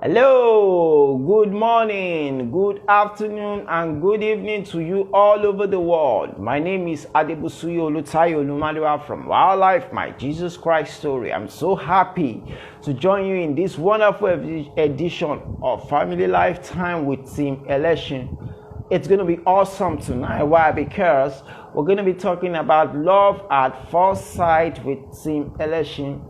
Hello, good morning, good afternoon, and good evening to you all over the world. My name is Adebusuyi Olutayo Olumalewa from WaohLife, my Jesus Christ story. I'm so happy to join you in this wonderful edition of Family Lifetime with Team Election. It's going to be awesome tonight. Why? Because we're going to be talking about love at first sight with Team Election.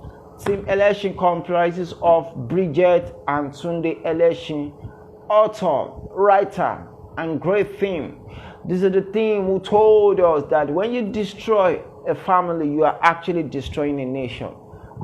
Team Election comprises of Bridget and Tunde Election, author, writer, and great theme. These are the team who told us that when you destroy a family, you are actually destroying a nation.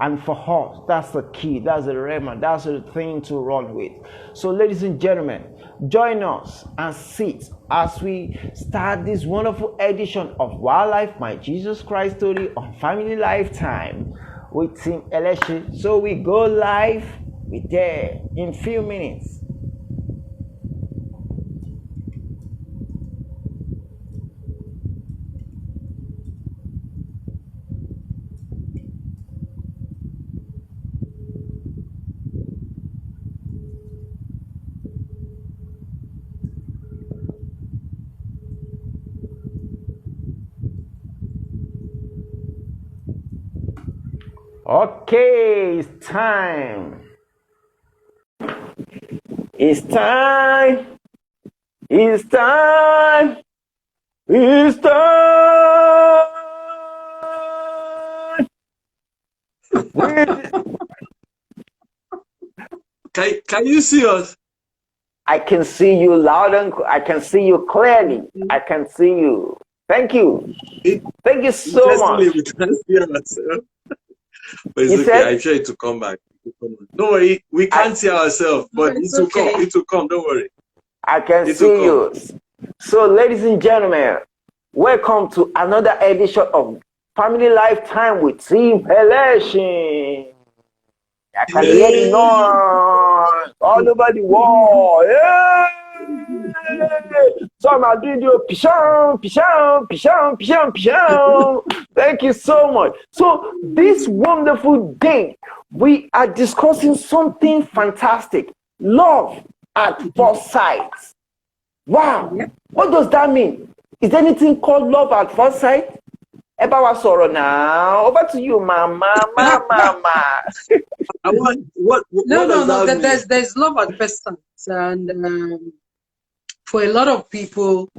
And for us, that's the key, that's the remedy, that's the thing to run with. So, ladies and gentlemen, join us and sit as we start this wonderful edition of WaohLife, my Jesus Christ story on Family Lifetime with Team Election. So we go live, we there in few minutes. Okay, it's time. It's time. It's time. It's time. Can you see us? I can see you loud and I can see you clearly. I can see you. Thank you. Thank you so much. We can see ourselves. But it's okay. I try to come back. Don't worry. We can't see ourselves, but it will come. It will come. Don't worry. I can see you. So, ladies and gentlemen, welcome to another edition of Family Lifetime with Team Election. I can hear the noise all over the world. Yeah. So I'm doing your pisham. Thank you so much. So this wonderful day, we are discussing something fantastic. Love at first sight. Wow. What does that mean? Is there anything called love at first sight? Ebawa Soro now. Over to you, mama. No. There's love at first sight, and for a lot of people,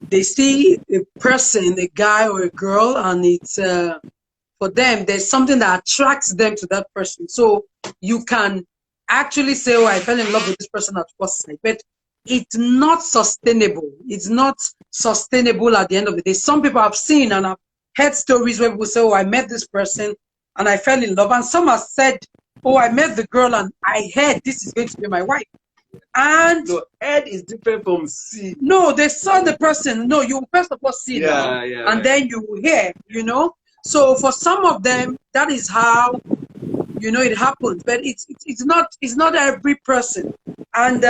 they see a person, a guy or a girl, and it's for them. There's something that attracts them to that person. So you can actually say, "Oh, I fell in love with this person at first sight," but it's not sustainable. It's not sustainable at the end of the day. Some people I've seen and I've heard stories where people say, "Oh, I met this person and I fell in love," and some have said, "Oh, I met the girl and I heard this is going to be my wife." And no, heard is different from see. No, they saw the person. No, you first of all see them, and then you hear. So for some of them, that is how it happens. But it's not every person, and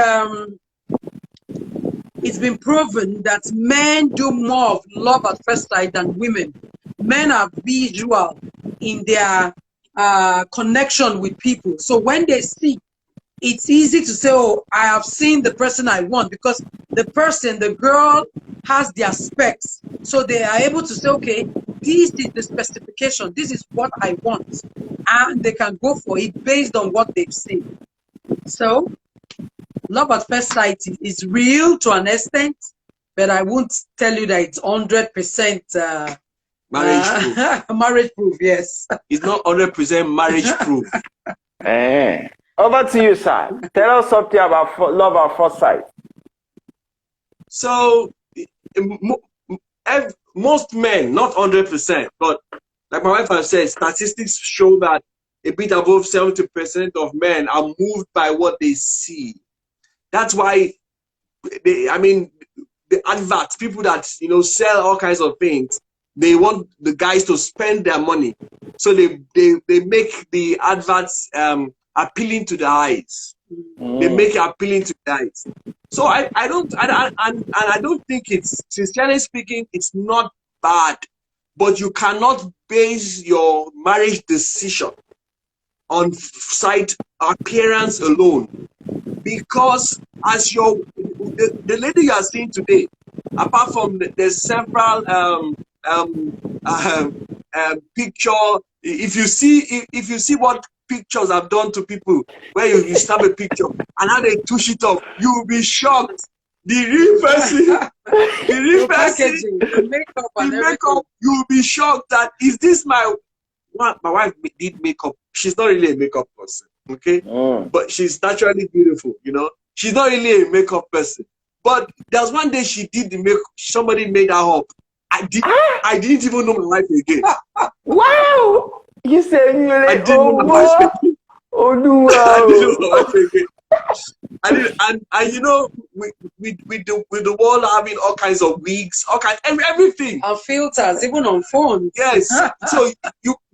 it's been proven that men do more of love at first sight than women. Men are visual in their connection with people. So when they see, it's easy to say, "Oh, I have seen the person I want," because the girl has their specs. So they are able to say, "Okay, this is the specification. This is what I want." And they can go for it based on what they've seen. So love at first sight is real to an extent, but I won't tell you that it's 100% marriage proof. Marriage proof, yes. It's not 100% marriage proof. Over to you, sir. Tell us something about love at first sight. So, most men, not 100%, but like my wife has said, statistics show that a bit above 70% of men are moved by what they see. That's why, the adverts, people that sell all kinds of things, they want the guys to spend their money, so they make the adverts appealing to the eyes. They make it appealing to the eyes. So I don't think it's, sincerely speaking, it's not bad, but you cannot base your marriage decision on sight appearance alone. Because as the lady you are seeing today, apart from the several picture, if you see what pictures have done to people, where you snap a picture and how they touch it off, you will be shocked. The real person, the makeup, you will be shocked that is this my wife did makeup. She's not really a makeup person, okay? But she's naturally beautiful, you know. She's not really a makeup person. But there's one day she did the makeup, somebody made her up. I didn't even know my wife again. Wow! You said you I didn't know my wife again. Oh no! I didn't know my wife again. And you know, with the world having all kinds of wigs, everything, and filters, even on phones. Yes.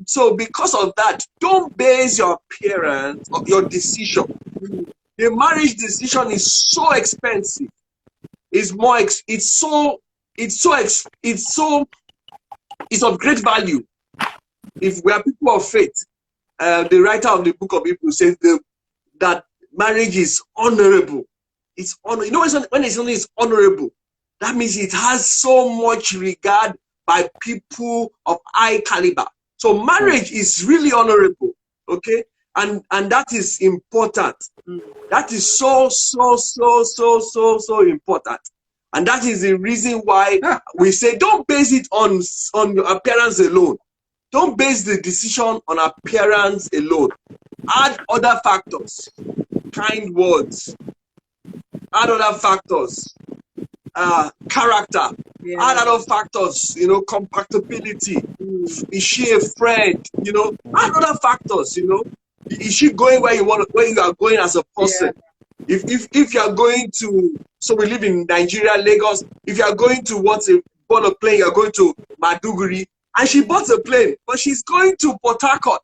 So because of that, don't base your appearance or your decision. The marriage decision is so expensive. It's of great value. If we are people of faith, the writer of the book of Hebrews says that marriage is honorable. It's honor. You know, when it's only honorable, that means it has so much regard by people of high caliber. So marriage is really honorable, okay? And that is important. That is so important. And that is the reason why we say don't base it on your appearance alone. Don't base the decision on appearance alone. Add other factors, kind words. Add other factors, character. Yeah. Add other factors, you know, compatibility. Is she a friend? You know, add other factors. You know, is she going where you are going as a person? Yeah. If you are going to, so we live in Nigeria, Lagos. If you are going to board a plane, you are going to Maduguri, and she bought a plane, but she's going to Port Harcourt.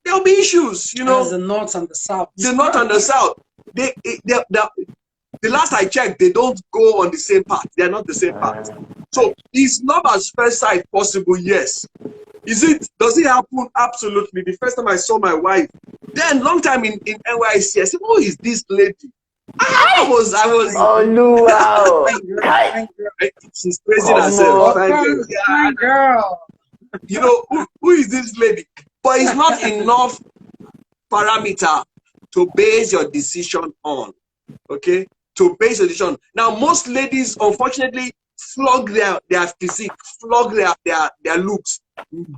There'll be issues, you know. As the north and the south. The north and the south. The last I checked, they don't go on the same path. They are not the same path. So is love at first sight possible? Yes. Does it happen? Absolutely. The first time I saw my wife, then long time in NYC, I said, "Who is this lady?" I was. Oh no! Wow. She's praising herself. Fine girl. You know, who is this lady? But it's not enough parameter to base your decision on. Okay? To base your decision. Now, most ladies, unfortunately, flog their physique, flog their looks,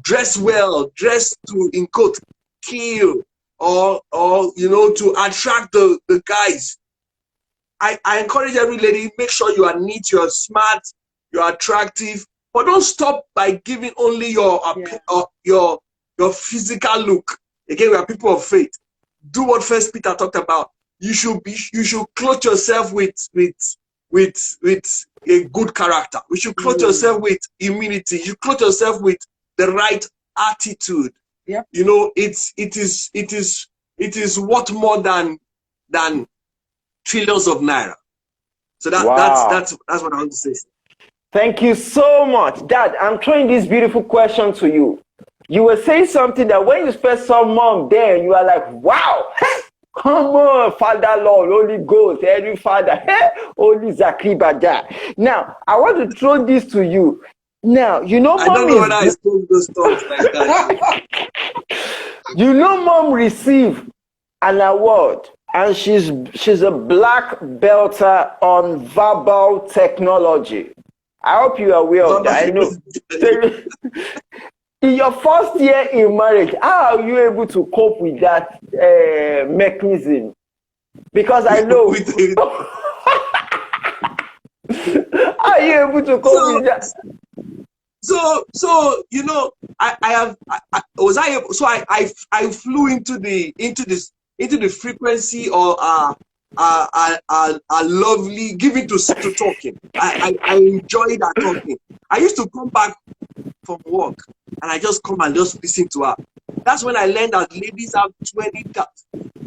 dress well, dress to, in quote, kill, or you know, to attract the guys. I encourage every lady, make sure you are neat, you are smart, you are attractive, but don't stop by giving only your physical look. Again, we are people of faith. Do what First Peter talked about. You should clothe yourself with a good character. We should clothe yourself with humility. You clothe yourself with the right attitude. Yep. You know, it is worth more than trillions of naira. So that's what I want to say. Thank you so much. Dad, I'm throwing this beautiful question to you. You were saying something that when you first saw mom there, you are like, wow, come on, Father Lord, Holy Ghost, every Father, Holy Zakri Bada. Now, I want to throw this to you. Now, you know, I don't know whether I spoke those thoughts like that. You know, mom received an award, and she's a black belter on verbal technology. I hope you are aware of that. I know. In your first year in marriage, how are you able to cope with that mechanism? Because I know. How are you able to cope with that? So you know, I flew into the frequency or a lovely giving to talking. I enjoy that talking. I used to come back from work and I just come and just listen to her. That's when I learned that ladies have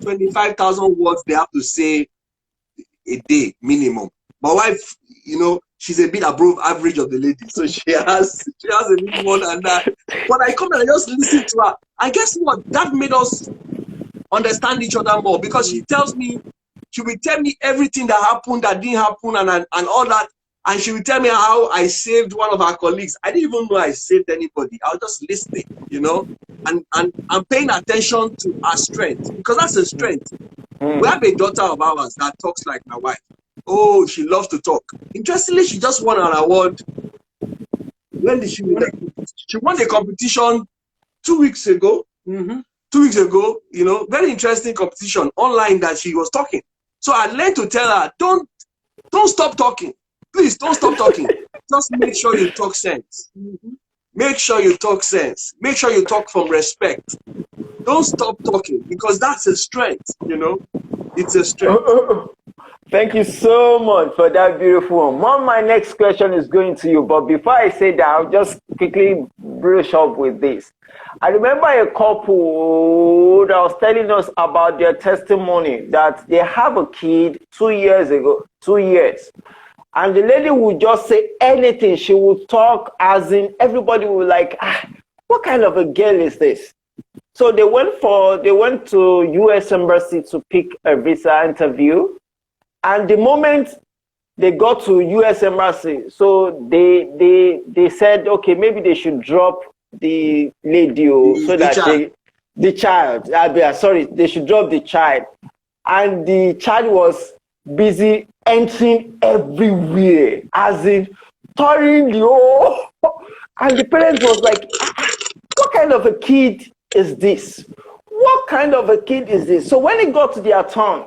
25,000 words they have to say a day minimum. My wife, you know, she's a bit above average of the ladies, so she has a bit more than that. But I come and I just listen to her, and guess what? That made us understand each other more, because she will tell me everything that happened, that didn't happen, and all that. And she will tell me how I saved one of our colleagues. I didn't even know I saved anybody. I was just listening, you know, and paying attention to our strength, because that's a strength. We have a daughter of ours that talks like my wife. Oh, she loves to talk. Interestingly, she just won an award. When did she win that? She won a competition 2 weeks ago. 2 weeks ago, you know, very interesting competition online that she was talking. So I learned to tell her, don't stop talking. Please don't stop talking. Just make sure you talk sense. Make sure you talk sense. Make sure you talk from respect. Don't stop talking, because that's a strength, you know. It's a strength. Thank you so much for that beautiful one. Mom, my next question is going to you, but before I say that, I'll just quickly brush up with this. I remember a couple that was telling us about their testimony that they have a kid 2 years ago, 2 years. And the lady would just say anything. She would talk as in everybody would like, what kind of a girl is this? So they went to US Embassy to pick a visa interview. And the moment they got to US Embassy, so they said, okay, maybe they should drop the lady so that they should drop the child. And the child was busy entering everywhere, as in touring the whole. And the parents was like, what kind of a kid is this? What kind of a kid is this? So when it got to their turn,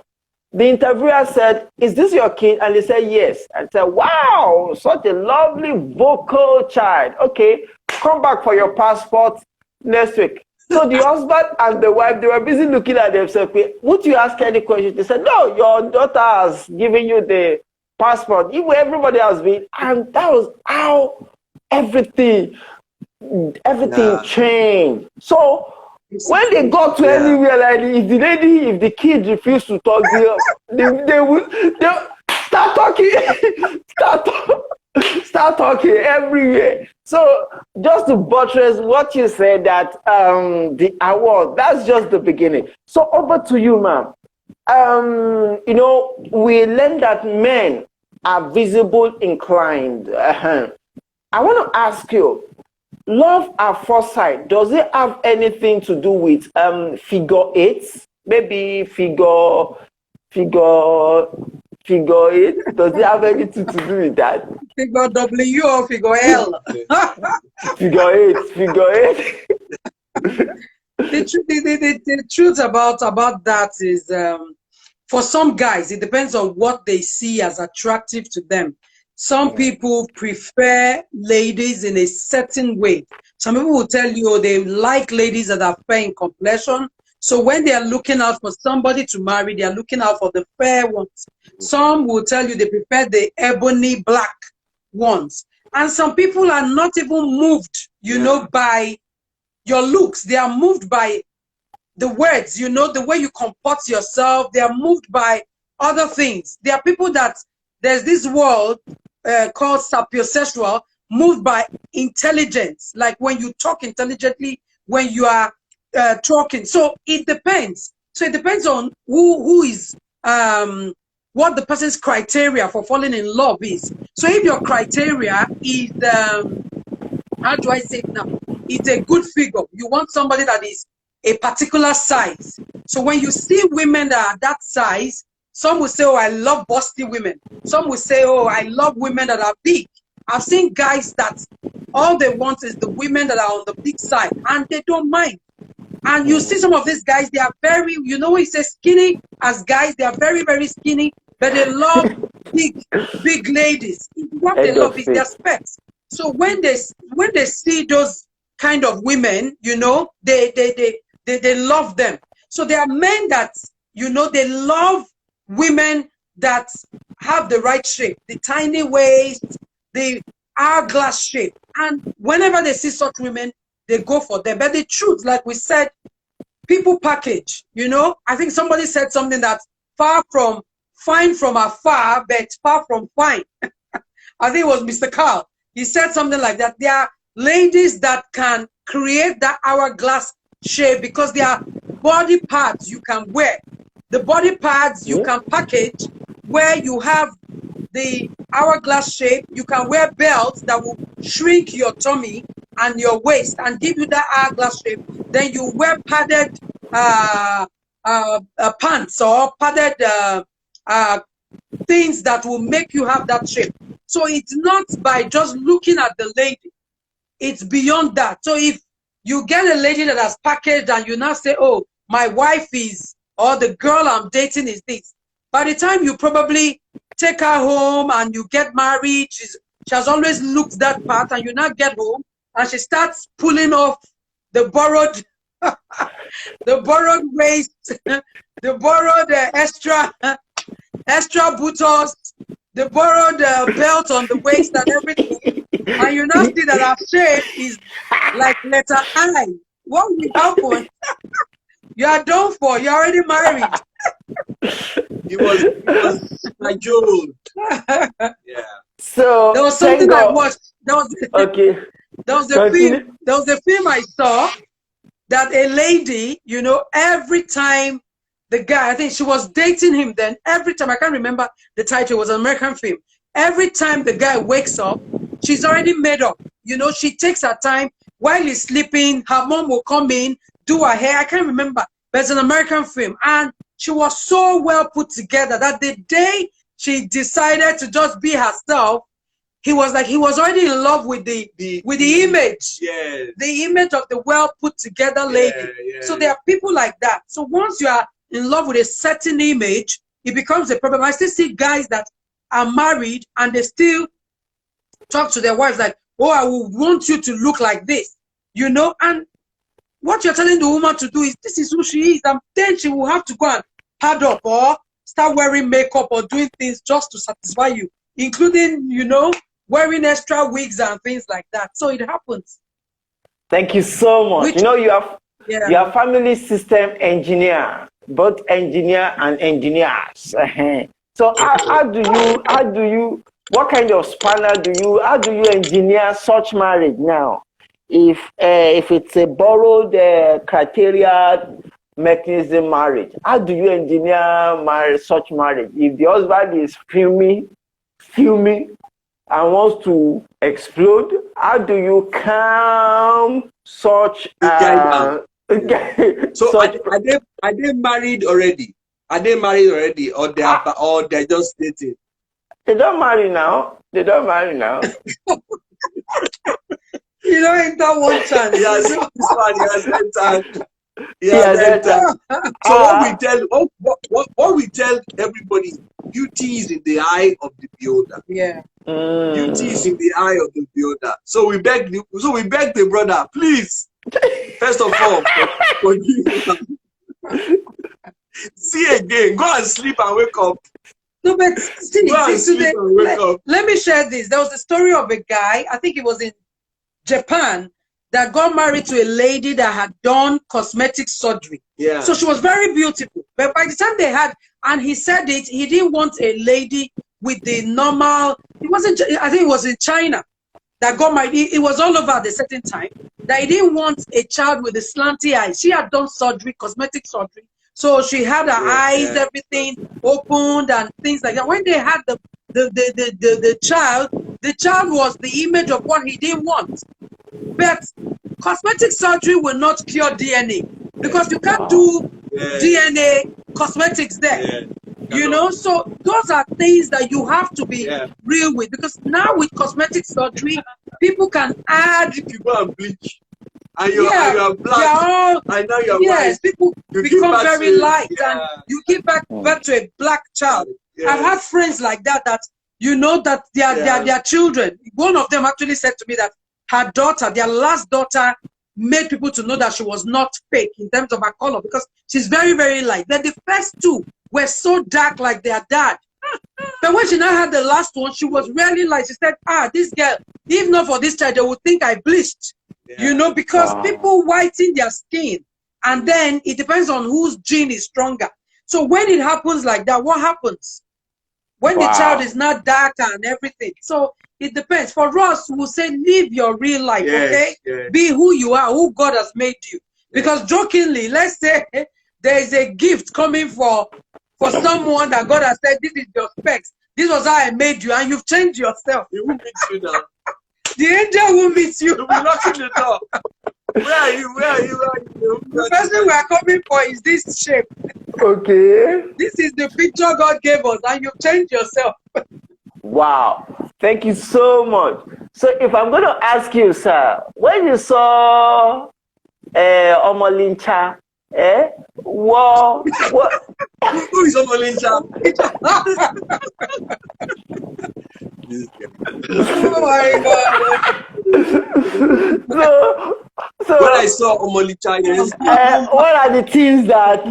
the interviewer said, is this your kid? And they said, yes. And said, wow, such a lovely vocal child. Okay, come back for your passport next week. So the husband and the wife, they were busy looking at themselves. Would you ask any questions? They said, no, your daughter has given you the passport. Everybody has been. And that was how everything changed. So when they got to anywhere, like if the kid refused to talk, they would start talking, start talking everywhere. So just to buttress what you said, that the award, that's just the beginning. So over to you, ma'am. You know, we learned that men are visible inclined. I want to ask you, love at first sight, does it have anything to do with figure eights? Maybe figure eight? Does it have anything to do with that? Figure W or figure L? Figure eight. The truth about that is, for some guys, it depends on what they see as attractive to them. Some people prefer ladies in a certain way. Some people will tell you they like ladies that are fair in complexion. So when they are looking out for somebody to marry, they are looking out for the fair ones. Some will tell you they prefer the ebony black ones. And some people are not even moved, you know, by your looks. They are moved by the words, you know, the way you comport yourself. They are moved by other things. There are people that, there's this world called sapiosexual, moved by intelligence, like when you talk intelligently, when you are talking. So it depends. So it depends on who is, what the person's criteria for falling in love is. So if your criteria is, how do I say it now? It's a good figure. You want somebody that is a particular size. So when you see women that are that size, some will say, oh, I love busty women. Some will say, oh, I love women that are big. I've seen guys that all they want is the women that are on the big side, and they don't mind. And you see some of these guys, they are very, you know, he says skinny as guys, they are very, very skinny, but they love big ladies. What they love is their specs. So when they see those kind of women, you know, they love them. So there are men that, you know, they love women that have the right shape, the tiny waist, the hourglass shape. And whenever they see such women, they go for them. But the truth, like we said, people package, you know. I think somebody said something that far from fine from afar, but far from fine. I think it was Mr. Carl. He said something like that. There are ladies that can create that hourglass shape because they are body parts you can wear. The body parts you can package where you have the hourglass shape. You can wear belts that will shrink your tummy and your waist and give you that hourglass shape. Then you wear padded pants or padded things that will make you have that shape. So it's not by just looking at the lady. It's beyond that. So if you get a lady that has packaged and you now say, oh, my wife is, or the girl I'm dating is this. By the time you probably take her home and you get married, she has always looked that part, and you now get home and she starts pulling off the borrowed the borrowed waist, the borrowed extra buttons, the borrowed belt on the waist and everything, and you now see that her shape is like letter I. What will happen? You are done for. You're already married. It was my jewel. Yeah. So there was something I watched. There was a film I saw that a lady, you know, every time the guy, I think she was dating him then, every time, I can't remember the title, it was an American film. Every time the guy wakes up, she's already made up. You know, she takes her time while he's sleeping. Her mom will come in, do her hair. I can't remember, but it's an American film. And she was so well put together that the day she decided to just be herself, he was already in love with the image. Yes. The image of the well put together lady. Yeah. So there are people like that. So once you are in love with a certain image, it becomes a problem. I still see guys that are married and they still talk to their wives like, oh, I would want you to look like this, you know. And what you're telling the woman to do is, this is who she is, and then she will have to go and pad up or start wearing makeup or doing things just to satisfy you, including, you know, wearing extra wigs and things like that. So it happens. Thank you so much. You know, you are family system engineer, both engineer and engineers. So how do you, what kind of spanner how do you engineer such marriage now? If it's a borrowed criteria mechanism marriage, how do you engineer such marriage? If the husband is fuming and wants to explode, how do you calm such So are they married already? Are they married already, or they're just dating? They don't marry now. You don't enter one chance. Yes, this one he has entered. So what we tell everybody, beauty is in the eye of the beholder. Yeah. Beauty is in the eye of the beholder. So we beg the brother, please, first of all, see again, go and sleep and wake up. No, but let me share this. There was a story of a guy, I think it was in Japan, that got married to a lady that had done cosmetic surgery. Yeah. So she was very beautiful. But by the time they had, and he said it, he didn't want a lady with the normal, I think it was in China that got married. It was all over at a certain time that he didn't want a child with the slanty eyes. She had done surgery, cosmetic surgery. So she had her eyes, everything opened and things like that. When they had the child was the image of what he didn't want. But cosmetic surgery will not cure DNA because you can't do DNA cosmetics there. You know, so those are things that you have to be real with, because now with cosmetic surgery, people can add. If you go and bleach, and you are black, and now you're white. People become very light, and you give back to a black child. I've had friends like that you know that their children. One of them actually said to me that her daughter, their last daughter, made people to know that she was not fake in terms of her color because she's very, very light. Then the first two were so dark like their dad. But when she now had the last one, she was really light. She said, this girl, if not for this child, they would think I bleached. You know, because people whiten their skin. And then it depends on whose gene is stronger. So when it happens like that, what happens? When the child is not darker and everything. So it depends. For us, we'll say live your real life, okay? Yes. Be who you are, who God has made you. Because jokingly, let's say there is a gift coming for someone that God has said, this is your specs. This was how I made you, and you've changed yourself. He will meet you now. The angel will meet you. He will knock on the door. Where are you? Where are you? Where are you? The person we are coming for is this shape. Okay. This is the picture God gave us, and you've changed yourself. Wow. Thank you so much. So if I'm going to ask you, sir, when you saw Omolincha, what? Who is Omolincha? Oh my God. So when I saw Omolincha, yes. What are the things that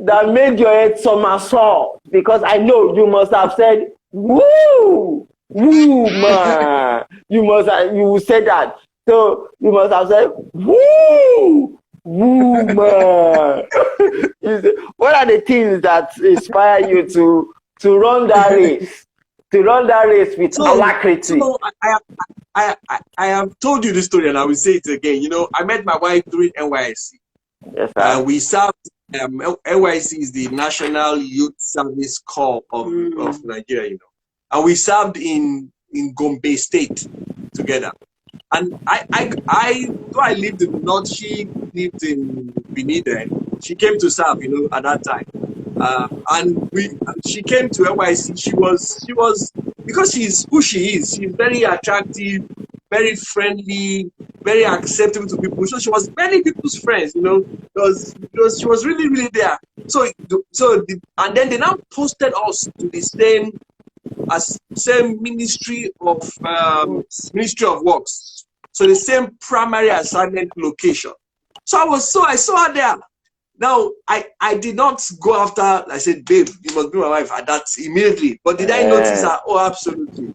that made your head somersault? Because I know you must have said, "Woo, woo, man." You said that. So you must have said, "Woo, woo, man." What are the things that inspire you to run that race? To run that race with alacrity. So I have told you this story, and I will say it again. You know, I met my wife during NYSC. Yes, sir. We served. NYSC is the National Youth Service Corps of Nigeria. You know, and we served in Gombe State together. And though I lived in the north, she lived in Benin then. She came to serve, you know, at that time. And she came to NYC. She was because she's who she is. She's very attractive, very friendly, very acceptable to people. So she was many people's friends, you know. Because she was really, really there. And then they now posted us to the same Ministry of Works. So the same primary assignment location. So I saw her there. Now, I did not go after, I said, babe, you must be my wife at that immediately. But did I notice her? Oh, absolutely.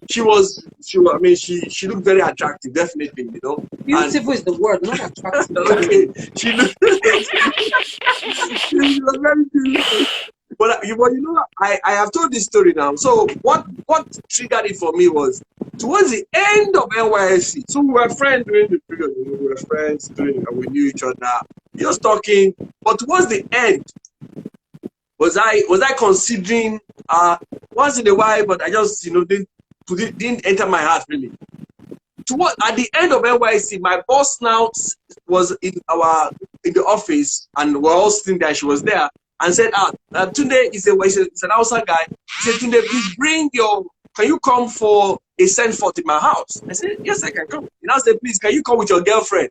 She looked very attractive, definitely, you know. Beautiful is the word, not attractive. Okay. She was very beautiful. But you know, I have told this story now. So what triggered it for me was towards the end of NYSC. So we were friends during the period. We were friends and we knew each other, just talking. But towards the end, was I considering once in a while? But I just didn't enter my heart really. At the end of NYSC, my boss now was in the office, and we're all sitting there. She was there. And said, Tunde is an outside guy. He said, Tunde, please can you come for a send forth in my house? I said, yes, I can come. He now said, please, can you come with your girlfriend?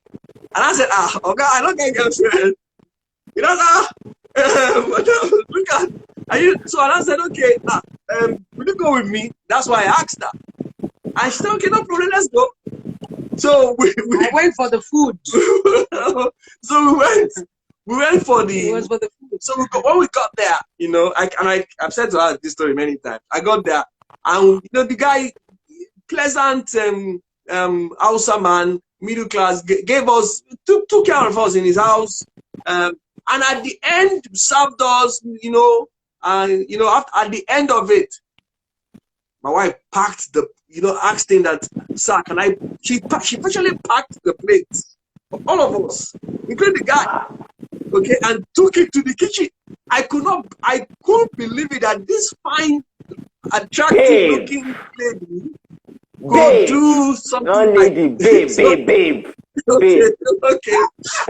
And I said, okay, I don't get a girlfriend. He now said, look at, so I said, okay, will you go with me? That's why I asked her. And she said, okay, no problem, let's go. So I went for the food. So we went for the. It was for the food. So when we got there, you know, I've said to her this story many times. I got there, and you know, the guy, pleasant Hausa man, middle class, gave us took care of us in his house, and at the end served us, you know, and you know, at the end of it, my wife packed asked him that, sir, can I? She actually packed the plates, all of us, including the guy. Okay, and took it to the kitchen. I couldn't believe it that this fine, attractive looking lady could do something like this. Babe. Okay.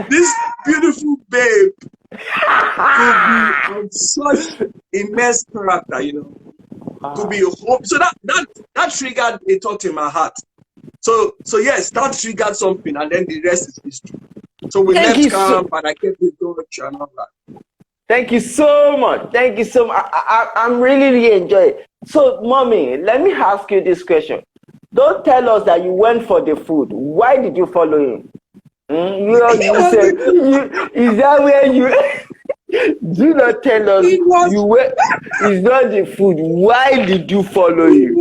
This beautiful babe could be of such immense character, you know. Could be hope. So that triggered a thought in my heart. So yes, that triggered something, and then the rest is history. So we left camp, and I kept the torch and all that. Thank you so much. Thank you so much. I'm really enjoying it. So, mommy, let me ask you this question. Don't tell us that you went for the food. Why did you follow him? You said, is that where you... Do not tell us you were. It's not the food. Why did you follow him?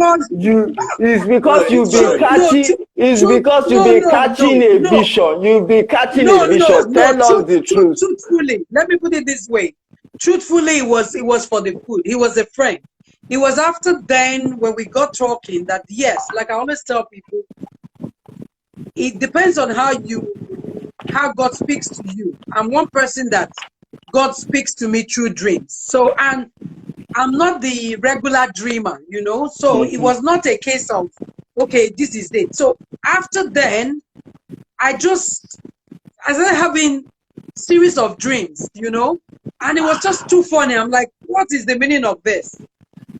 It's because you've been catching. It's because you've been catching a vision. You've been catching a vision. Tell us the truth. Truthfully, let me put it this way. Truthfully, it was for the food. He was a friend. It was after then when we got talking that yes, like I always tell people, it depends on how God speaks to you. I'm one person that God speaks to me through dreams. So, and I'm not the regular dreamer, you know. So it was not a case of, okay, this is it. So after then, I started having series of dreams, you know, and it was just too funny. I'm like, what is the meaning of this?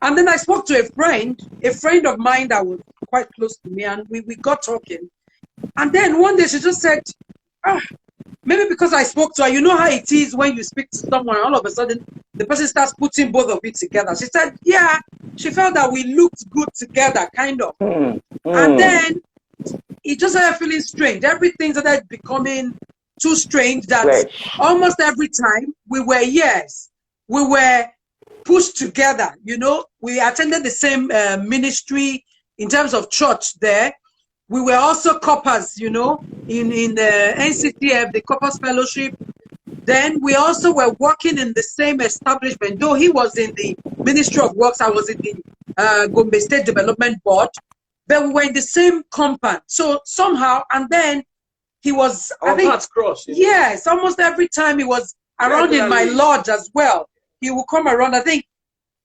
And then I spoke to a friend of mine that was quite close to me, and we got talking. And then one day she just said, maybe because I spoke to her, you know how it is when you speak to someone, all of a sudden the person starts putting both of it together. She said, yeah, she felt that we looked good together, kind of. And then it just started feeling strange. Everything started becoming too strange that almost every time we were pushed together, you know. We attended the same ministry in terms of church there. We were also coppers, you know, in the NCTF, the Coppers Fellowship. Then we also were working in the same establishment. Though he was in the Ministry of Works, I was in the Gombe State Development Board. But we were in the same compound. So somehow, and then he was, I think, cross, yes, almost every time he was around in my lodge as well. He would come around. I think,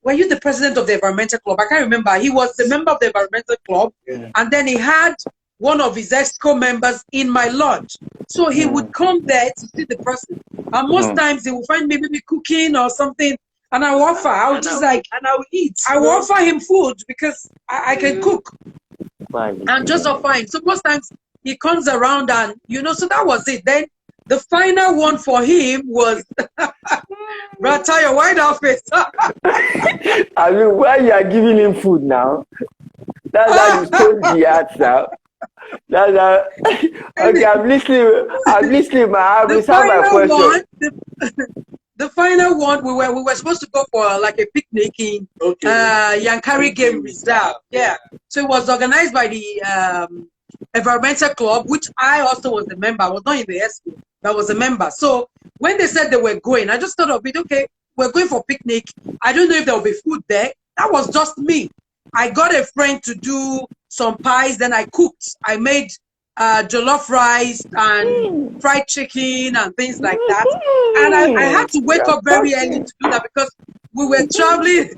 were you the president of the environmental club? I can't remember. He was the member of the environmental club, and then he had one of his EXCO members in my lodge. So he would come there to see the person. And most times he would find me maybe cooking or something, and I would offer. I would just like, and I would eat. I would offer him food because I can cook. And just offer him. So most times he comes around, and you know, so that was it. Then the final one for him was Brata, your white outfit. I mean, why you are giving him food now? That's how you stole the art now. That's how, okay, I'm listening. I have my question. The final one, we were supposed to go for like a picnic in Yankari Game Reserve. Yeah. So it was organized by the environmental club, which I also was a member. I was not in the SQ, but I was a member. So when they said they were going, I just thought of it, okay, we're going for picnic. I don't know if there will be food there. That was just me. I got a friend to do some pies, then I cooked. I made jollof rice and fried chicken and things like that. And I had to wake up very early to do that because we were traveling.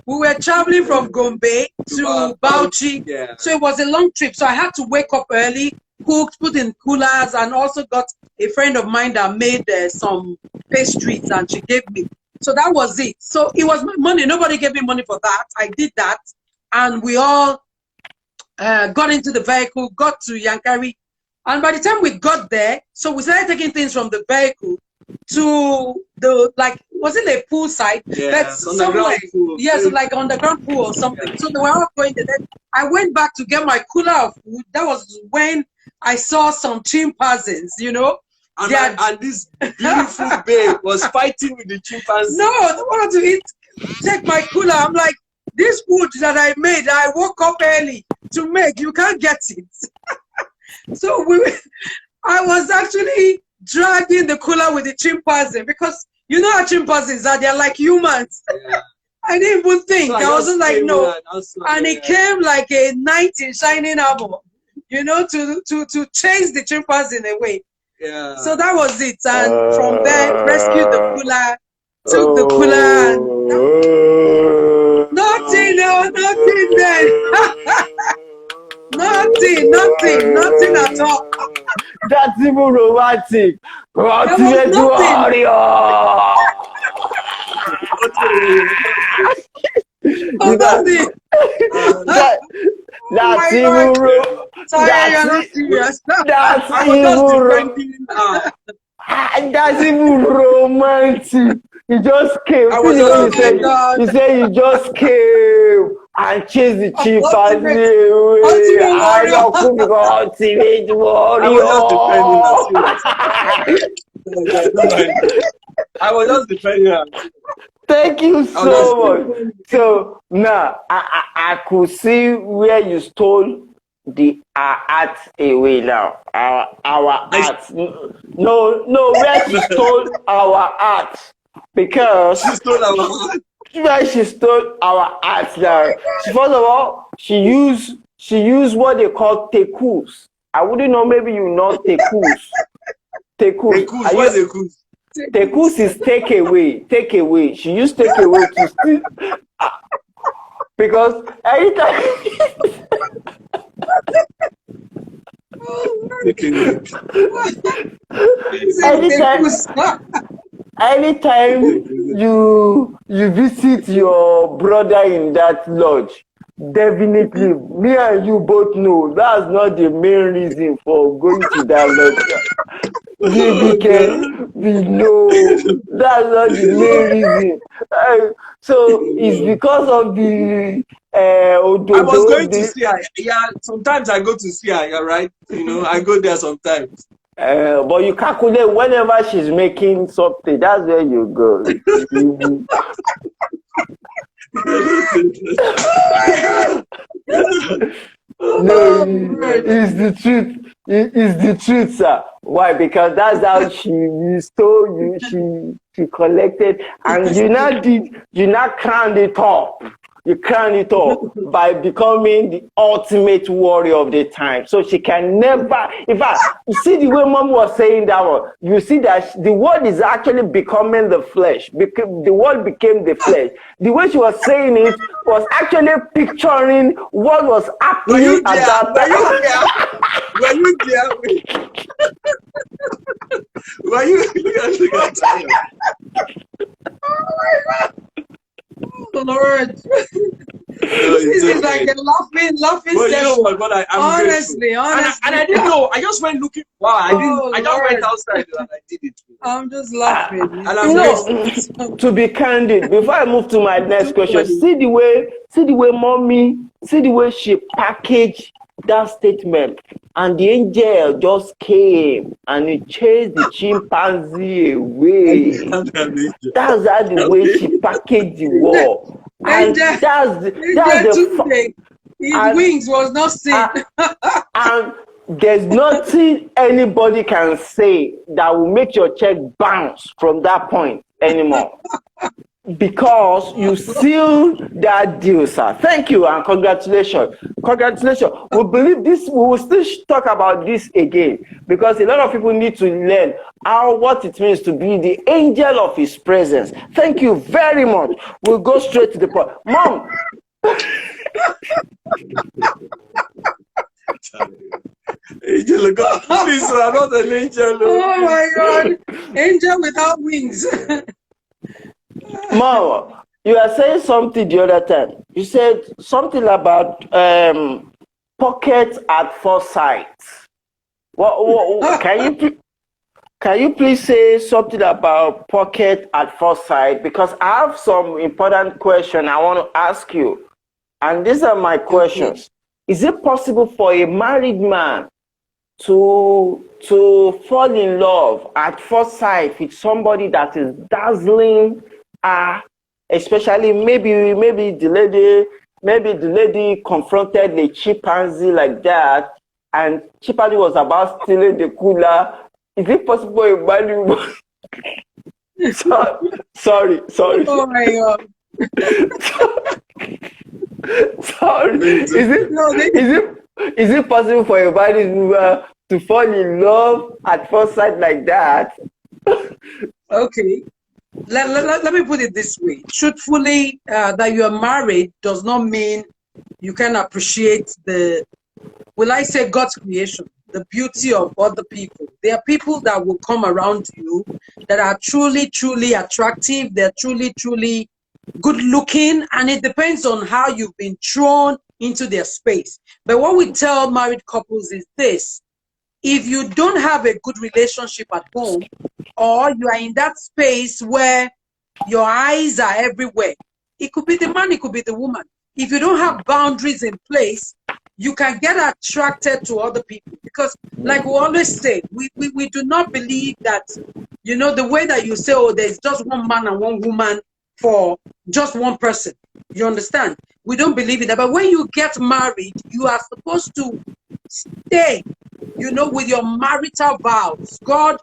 We were traveling from Gombe to Bauchi. Yeah. So it was a long trip. So I had to wake up early, cooked, put in coolers, and also got a friend of mine that made some pastries, and she gave me. So that was it. So it was my money. Nobody gave me money for that. I did that. And we all got into the vehicle, got to Yankari. And by the time we got there, so we started taking things from the vehicle to the, like, was it a pool site? Yeah, somewhere. Yes, yeah, so like underground pool or something. Yeah. So they were all going there. I went back to get my cooler of food. That was when I saw some chimpanzees, you know. And this beautiful babe was fighting with the chimpanzee. No, they wanted to eat. Take my cooler. I'm like, this food that I made, I woke up early to make. You can't get it. So I was actually dragging the cooler with the chimpanzee because you know how chimpanzees are. They're like humans. Yeah. I didn't even think. So I wasn't like, no. And it came like a knight in shining armor, you know, to chase the chimpanzee in a way. Yeah. So that was it. And from there, rescued the cooler, took the cooler. And nothing then. nothing at all. That's even romantic. Ultimate warrior. That's even romantic. That's even romantic. You just came. You said you just came and chased the chimpanzee away. Ultimate warrior. I was just defending her. Thank you so much. So now I could see where you stole the art away now. Our art. No, where she stole our art. Because she stole our art. Where she stole our art now. First of all, she used what they call tekus. I wouldn't know. Maybe you know tekus. Tekus. Tekus. What's tekus? Tekus is take away. Take away. She used take away to steal. Because anytime. anytime you visit your brother in that lodge, definitely me and you both know that's not the main reason for going to that lodge. We know that's not the main reason. So it's because of the I was going to see her. Yeah, sometimes I go to see her. You're right. You know, I go there sometimes. But you calculate whenever she's making something. That's where you go. No, it's the truth. It's the truth, sir. Why? Because that's how she stole you. She collected, and you now crowned it up. You crown it up by becoming the ultimate warrior of the time. So she can never, in fact, you see the way Mom was saying that one, you see that the word is actually becoming the flesh. The word became the flesh. The way she was saying it was actually picturing what was happening at that time. Were you there? Were you there? Oh my God. Lord. This is like a laughing session. You know what, but I'm honestly. And I didn't know. I just went looking. Wow, I just went outside and I did it. I'm just laughing. And I'm to be candid, before I move to my next question, see the way Mommy, see the way she packaged that statement, and the angel just came and he chased the chimpanzee away. That's how the way she packaged the war. And that's the his wings was not seen. And there's nothing anybody can say that will make your check bounce from that point anymore. Because you sealed that deal, sir. Thank you and congratulations. Congratulations. We believe this, we will still talk about this again because a lot of people need to learn what it means to be the angel of his presence. Thank you very much. We'll go straight to the point. Mom. Angel, God, please, I'm not an angel. Oh my God. Angel without wings. Mom, you are saying something the other time. You said something about pocket at first sight. Can you please say something about pocket at first sight? Because I have some important questions I want to ask you. And these are my questions. Is it possible for a married man to fall in love at first sight with somebody that is dazzling? Especially maybe the lady confronted the chimpanzee like that, and chimpanzee was about stealing the cooler. Is it possible a man? Sorry. Oh my God. Sorry. Is it possible for a man to fall in love at first sight like that? Okay. Let me put it this way. Truthfully, that you are married does not mean you can appreciate God's creation, the beauty of other people. There are people that will come around you that are truly, truly attractive. They're truly, truly good looking. And it depends on how you've been thrown into their space. But what we tell married couples is this. If you don't have a good relationship at home, or you are in that space where your eyes are everywhere, it could be the man, it could be the woman. If you don't have boundaries in place, you can get attracted to other people. Because like we always say, we do not believe that, the way that you say, oh, there's just one man and one woman for just one person. You understand? We don't believe in that. But when you get married, you are supposed to stay, with your marital vows. God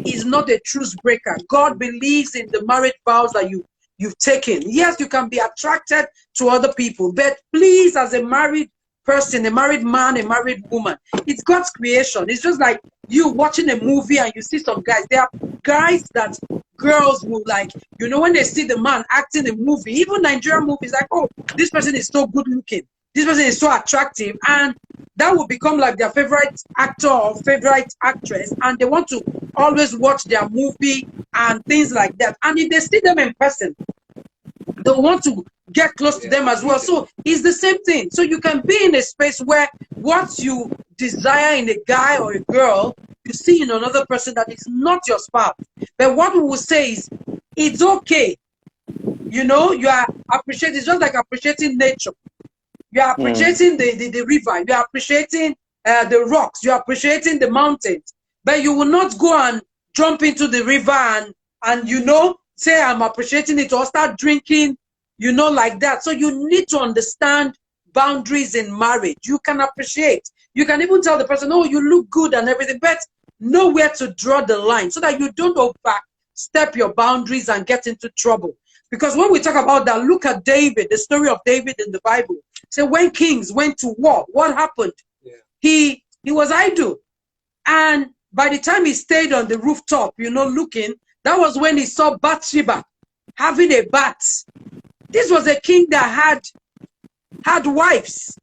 is not a truce breaker. God believes in the marriage vows that you've taken. Yes, you can be attracted to other people, but please, as a married person, a married man, a married woman. It's God's creation. It's just like you watching a movie and you see some guys. There are guys that girls will like, you know, when they see the man acting a movie, even Nigerian movies, like, oh, this person is so good looking. This person is so attractive. And that will become like their favorite actor or favorite actress. And they want to always watch their movie and things like that. And if they see them in person, they want to get close to them as well. So it's the same thing. So you can be in a space where what you desire in a guy or a girl, you see in another person that is not your spouse. But what we will say is, it's okay. You know, you are appreciating, it's just like appreciating nature. You are appreciating the river, you are appreciating the rocks, you are appreciating the mountains. But you will not go and jump into the river and you know, say I'm appreciating it or start drinking, you know, like that. So you need to understand boundaries in marriage. You can appreciate. You can even tell the person, oh, you look good and everything, but know where to draw the line so that you don't overstep your boundaries and get into trouble. Because when we talk about that, look at David, the story of David in the Bible. So when kings went to war, what happened? Yeah. He was idle. And by the time he stayed on the rooftop, you know, looking, that was when he saw Bathsheba having a bath. This was a king that had wives.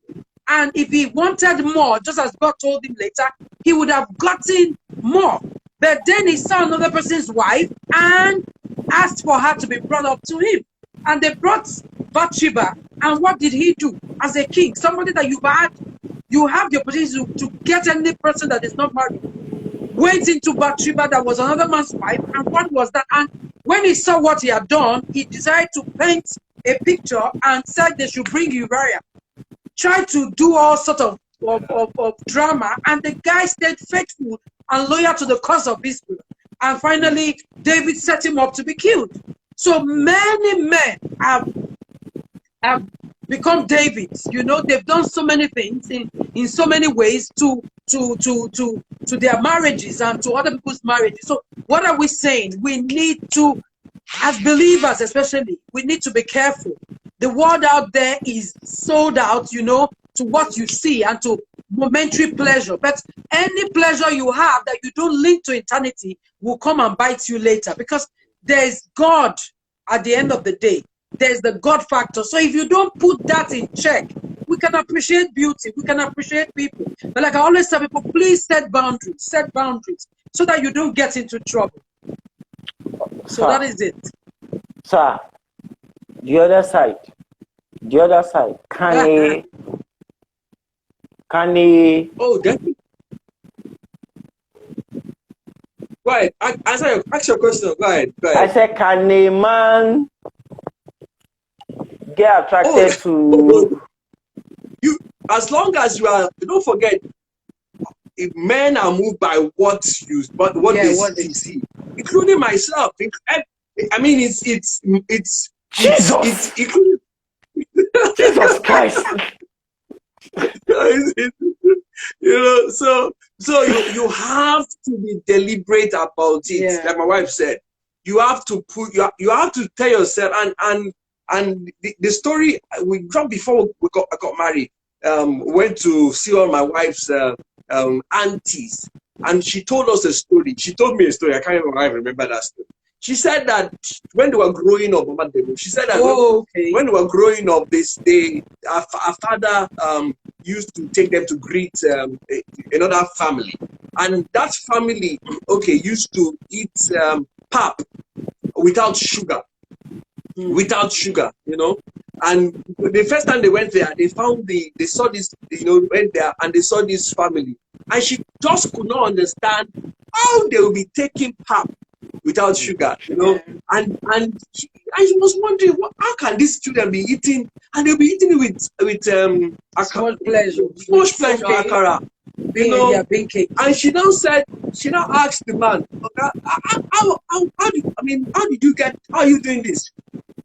And if he wanted more, just as God told him later, he would have gotten more. But then he saw another person's wife and asked for her to be brought up to him. And they brought Bathsheba. And what did he do as a king? Somebody that you have the opportunity to get any person that is not married. Went into Bathsheba, that was another man's wife, and what was that? And when he saw what he had done, he decided to paint a picture and said they should bring Uriah. Tried to do all sort of drama, and the guy stayed faithful and loyal to the cause of Israel. And finally, David set him up to be killed. So many men have become Davids. You know, they've done so many things in so many ways to their marriages and to other people's marriages. So what are we saying? We need to, as believers especially, we need to be careful. The world out there is sold out, you know, to what you see and to momentary pleasure. But any pleasure you have that you don't link to eternity will come and bite you later, because there's God at the end of the day. There's the God factor. So if you don't put that in check, we can appreciate beauty, we can appreciate people. But like I always tell people, please set boundaries so that you don't get into trouble. So that is it. Sir, the other side, can he? Oh, definitely. Go ahead. Ask your question. Go ahead. I said, can a man get attracted to you? As long as you are, don't forget, if men are moved by what they see, including myself. I mean, it's Jesus. Including Jesus Christ. You know, so you have to be deliberate about it. Yeah. Like my wife said, you have to have to tell yourself, and the story we got before I got married. Went to see all my wife's aunties, and she told us a story. She told me a story. I can't remember that story. She said that when they were growing up, she said that when they were growing up, our father used to take them to greet another family, and that family used to eat pap without sugar. Without sugar, you know. And the first time they went there, they saw this, you know, went there and they saw this family, and she just could not understand how they will be taking pap without sugar, you know. And she was wondering, how can these children be eating, and they'll be eating with much pleasure, akara, you know. And she now asked the man, how are you doing this?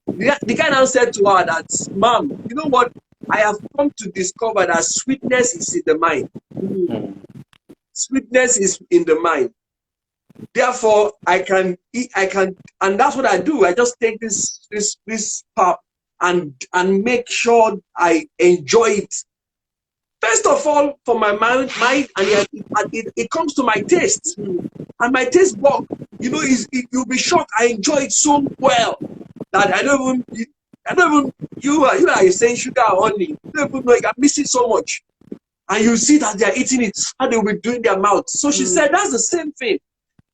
The guy now said to her that, Mom, you know what? I have come to discover that sweetness is in the mind. Sweetness is in the mind. Therefore, I can, and that's what I do. I just take this pap and make sure I enjoy it first of all, for my mind, and it comes to my taste, and my taste bug. You know, you'll be shocked. I enjoy it so well that I don't even. You are saying sugar or honey. You don't even know. I miss it so much, and you see that they are eating it, and they will be doing their mouth. So she said, that's the same thing.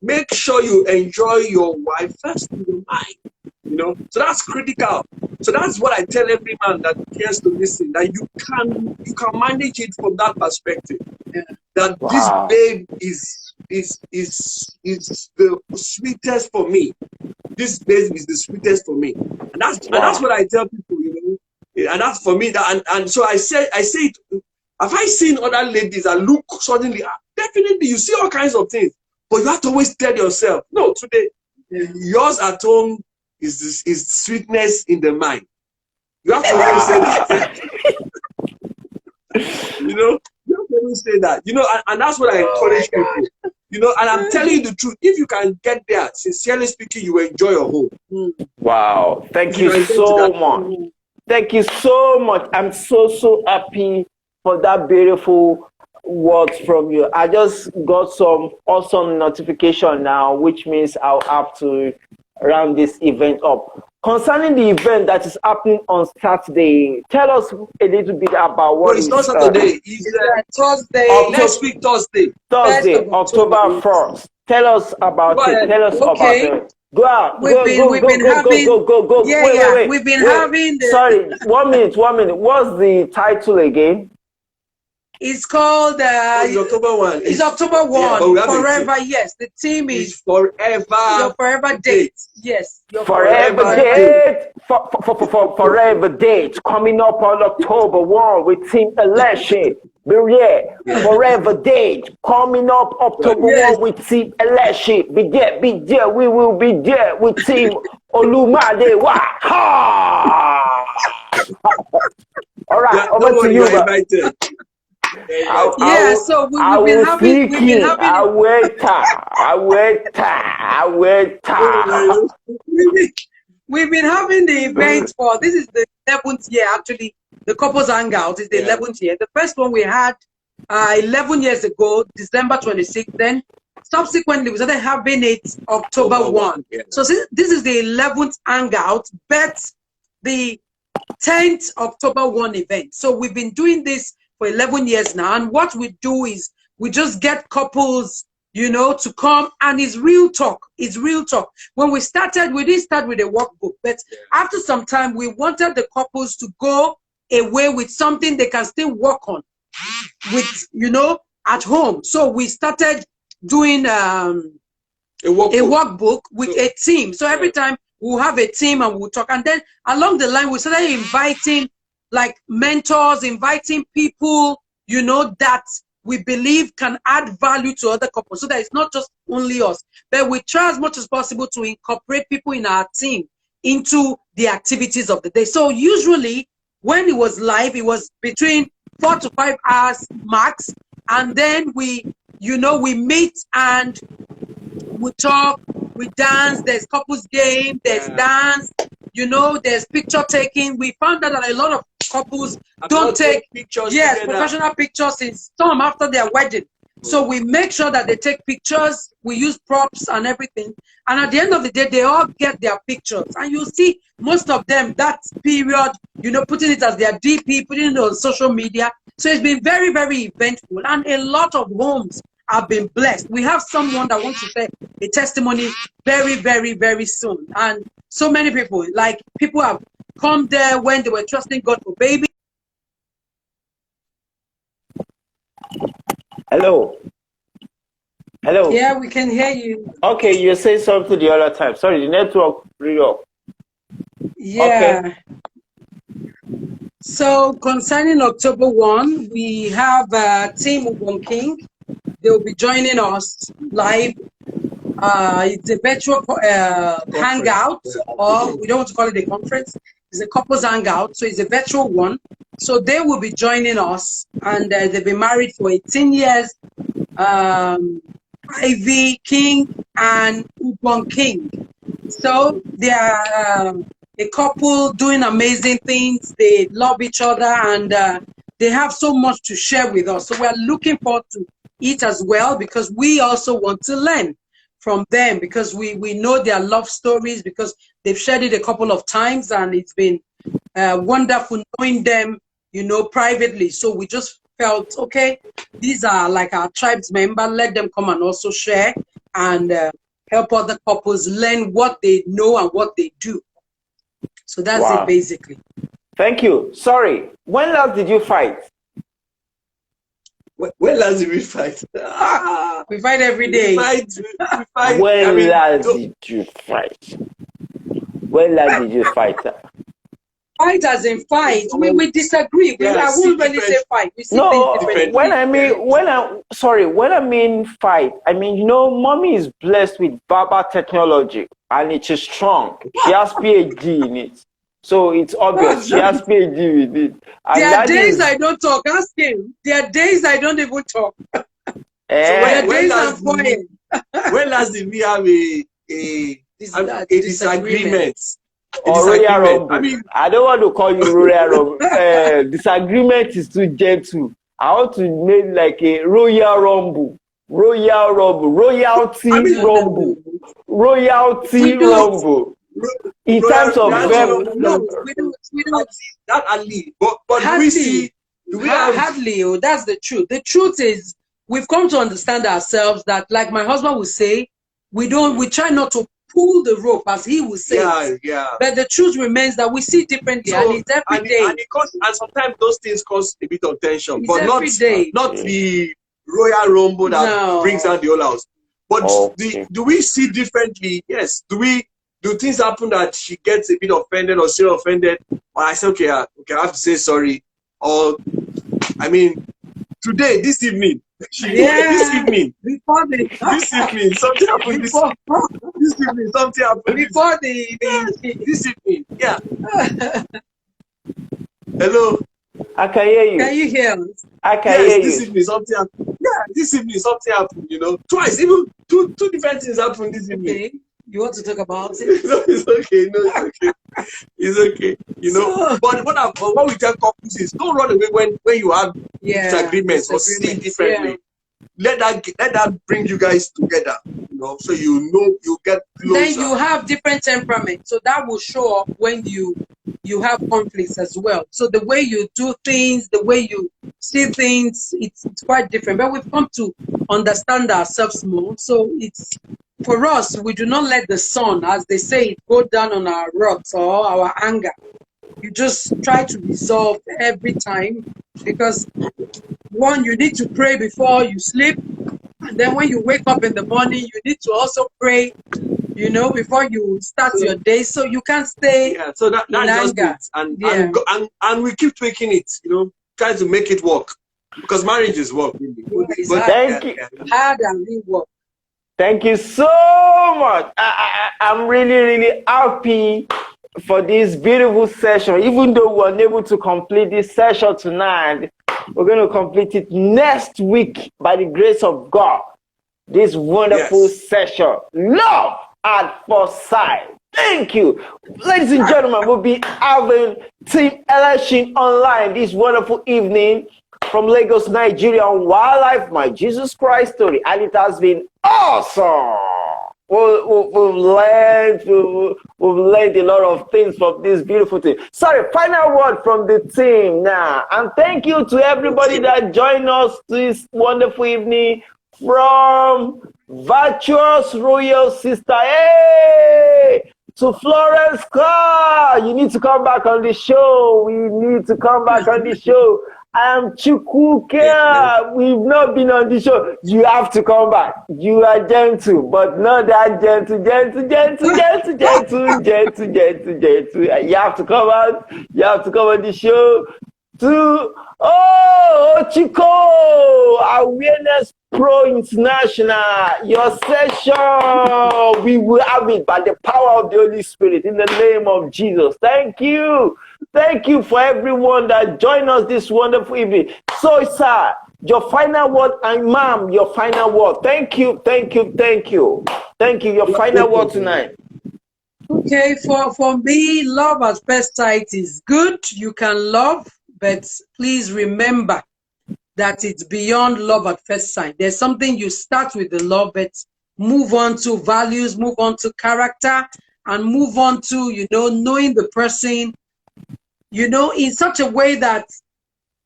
Make sure you enjoy your wife first in your mind. You know, so that's critical. So that's what I tell every man that cares to listen, that you can manage it from that perspective. That this babe is the sweetest for me. This babe is the sweetest for me, and that's what I tell people. You know, and that's for me. And so I say it. Have I seen other ladies that look suddenly? Definitely, you see all kinds of things, but you have to always tell yourself, no, today yours at home is sweetness in the mind. You have to always say that. You know, you have to always say that. You know, and that's what I encourage people. You know, and I'm telling you the truth. If you can get there, sincerely speaking, you will enjoy your home. Wow. Thank you so much. Thank you so much. I'm so happy for that beautiful words from you. I just got some awesome notification now, which means I'll have to round this event up. Concerning the event that is happening on Saturday, tell us a little bit about what it's not Saturday. It's Thursday. Next week, Thursday. Thursday, October 1st. Tell us about it. Tell us about it. Go out. Go. Wait. We've been having. Sorry, 1 minute. What's the title again? It's called it's October 1. It's October 1. Yeah, forever, yes. The theme is forever. Your forever date. Yes. Your forever date. Forever date. Coming up on October 1 with Team Election. Forever date. Coming up October 1 with Team Election. Be there. We will be there with Team Olumade. Ha! All right, over to you. So we've been having. We've been having the event for, this is the 11th year, actually. The couples hangout is the 11th year. The first one we had 11 years ago, December 26th. Then subsequently we started having it October 1. So this is the 11th hangout, but the 10th October 1 event. So we've been doing this for 11 years now, and what we do is we just get couples, you know, to come, and it's real talk. It's real talk. When we started, we didn't start with a workbook, but after some time, we wanted the couples to go away with something they can still work on with, you know, at home. So we started doing a workbook with a team. So every time we'll have a team and we'll talk, and then along the line, we started inviting like mentors, inviting people, you know, that we believe can add value to other couples, so that it's not just only us, but we try as much as possible to incorporate people in our team into the activities of the day. So usually when it was live, it was between 4 to 5 hours max, and then we, you know, we meet and we talk, we dance, there's couples game, there's dance, you know, there's picture taking. We found out that a lot of couples don't take pictures, professional pictures, in some after their wedding. So we make sure that they take pictures, we use props and everything, and at the end of the day they all get their pictures, and you see most of them that period, you know, putting it as their DP, putting it on social media. So it's been very, very eventful, and a lot of homes have been blessed. We have someone that wants to say a testimony very, very, very soon, and so many people, like people have come there when they were trusting God for baby. Hello. Yeah, we can hear you. Okay, you say something the other time. Sorry, the network really off. Yeah. Okay. So concerning October 1, we have Team Ubon King. They will be joining us live. It's a virtual hangout, or we don't want to call it a conference. It's a couples hangout, so it's a virtual one. So they will be joining us, and they've been married for 18 years. Ivy King and Ubon King. So they are a couple doing amazing things. They love each other, and they have so much to share with us. So we're looking forward to it as well, because we also want to learn from them, because we know their love stories, because they've shared it a couple of times, and it's been wonderful knowing them, you know, privately. So we just felt, okay, these are like our tribes member, let them come and also share and help other couples learn what they know and what they do. So that's it basically. Thank you. Sorry, when last did you fight? When last did we fight? We fight every day. We fight. When last did you fight? When last did you fight? Fight as in fight. We disagree. I won't really say fight. We see no, things when I mean fight, I mean, you know, mommy is blessed with verbal technology and it is strong. She has PhD in it. So it's obvious she has PhD with it. And there are days I don't talk. Ask him. There are days I don't even talk. So when last did we have a disagreement? Or Royal Rumble. I mean, I don't want to call you Royal Rumble. Disagreement is too gentle. I want to make like a Royal Rumble. Royal Rumble. Royalty Rumble. Royalty Rumble. In terms of we don't that Ali, but hardly, hardly. That's the truth. The truth is, we've come to understand ourselves that, like my husband would say, we try not to pull the rope, as he would say. But the truth remains that we see differently, so, and it's every day. And sometimes those things cause a bit of tension, but not the Royal Rumble that brings out the whole house. But do we see differently? Yes. Do things happen that she gets a bit offended or still offended? Or I say, okay, I have to say sorry. Or, I mean, this evening, something happened. This evening, something happened. This evening, yeah. Hello. I can hear you. Can you hear us? I can hear you. This evening, something happened. Yeah, this evening, something happened, you know. Twice, even two different things happened this evening. Okay. You want to talk about it? No, it's okay. No, it's okay. It's okay. You know, but what we tell couples is don't run away when you have disagreements or see differently. Let that bring you guys together. You know, so you get closer. Then you have different temperaments, so that will show up when you have conflicts as well. So the way you do things, the way you see things, it's quite different. But we've come to understand ourselves more. So it's, for us, we do not let the sun, as they say, go down on our wrath or our anger. You just try to resolve every time, because one, you need to pray before you sleep, and then when you wake up in the morning, you need to also pray, you know, before you start your day, so you can't stay so that's just it. And we keep tweaking it, you know, try to make it work, because marriage is work, really. But thank you. Hard and real work. Thank you so much. I'm really, really happy for this beautiful session. Even though we're unable to complete this session tonight, we're going to complete it next week by the grace of God. This wonderful session. Love at first sight. Thank you. Ladies and gentlemen, we'll be having Team Election online this wonderful evening from Lagos, Nigeria on WaohLife, My Jesus Christ Story. And it has been awesome. We've learned a lot of things from this beautiful thing. Sorry, final word from the team now. And thank you to everybody that joined us this wonderful evening from Virtuous Royal Sister. Hey! To Florence Carr, you need to come back on the show. We need to come back on the show. I'm Chukwuka. We've not been on the show. You have to come back. You are gentle, but not that gentle. You have to come out. You have to come on the show. Chico, Awareness Pro International, your session. We will have it by the power of the Holy Spirit in the name of Jesus. Thank you. Thank you for everyone that joined us this wonderful evening. So, sir, your final word, and ma'am, your final word. Thank you. Your final word tonight. Okay, for me, love at first sight is good. You can love, but please remember that it's beyond love at first sight. There's something you start with the love, but move on to values, move on to character, and move on to, you know, knowing the person, you know, in such a way that,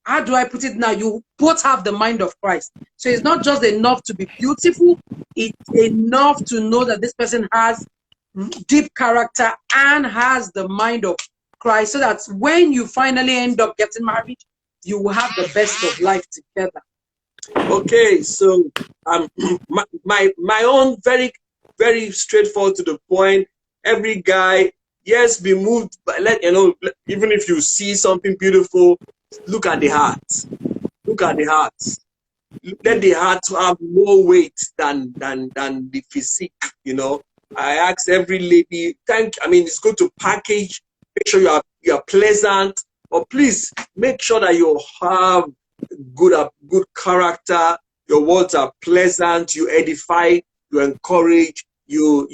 how do I put it now? You both have the mind of Christ. So it's not just enough to be beautiful. It's enough to know that this person has deep character and has the mind of Christ, so that when you finally end up getting married, you will have the best of life together. Okay, so my own very, very straightforward to the point. Every guy, yes, be moved, but let you know, even if you see something beautiful, look at the heart. Look at the heart. Let the heart have more weight than the physique, you know. I ask every lady, it's good to package, make sure you are pleasant, but please make sure that you have good character, your words are pleasant, you edify, you encourage, you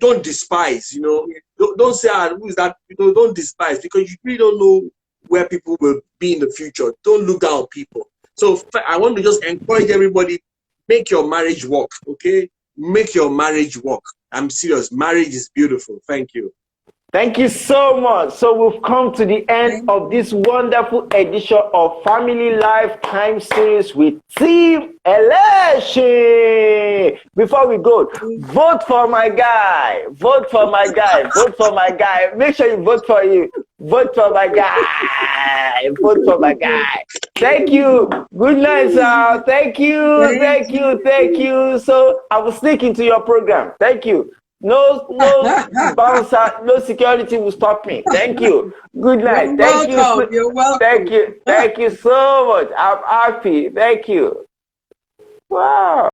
don't despise, you know. Don't say, who is that? You know, don't despise, because you really don't know where people will be in the future. Don't look down on people. So I want to just encourage everybody, make your marriage work, okay? Make your marriage work. I'm serious. Marriage is beautiful. Thank you. Thank you so much. So we've come to the end of this wonderful edition of Family Lifetime Series with Team Election. Before we go, vote for my guy. Vote for my guy. Vote for my guy. Make sure you vote for you. Vote for my guy. Vote for my guy. Thank you. Good night, sir. Thank you. Thank you. Thank you. So I will sneak into your program. Thank you. No bouncer, no security will stop me. Thank you. Good night. Thank you. You're welcome. Thank you. Thank you so much. I'm happy. Thank you. Wow.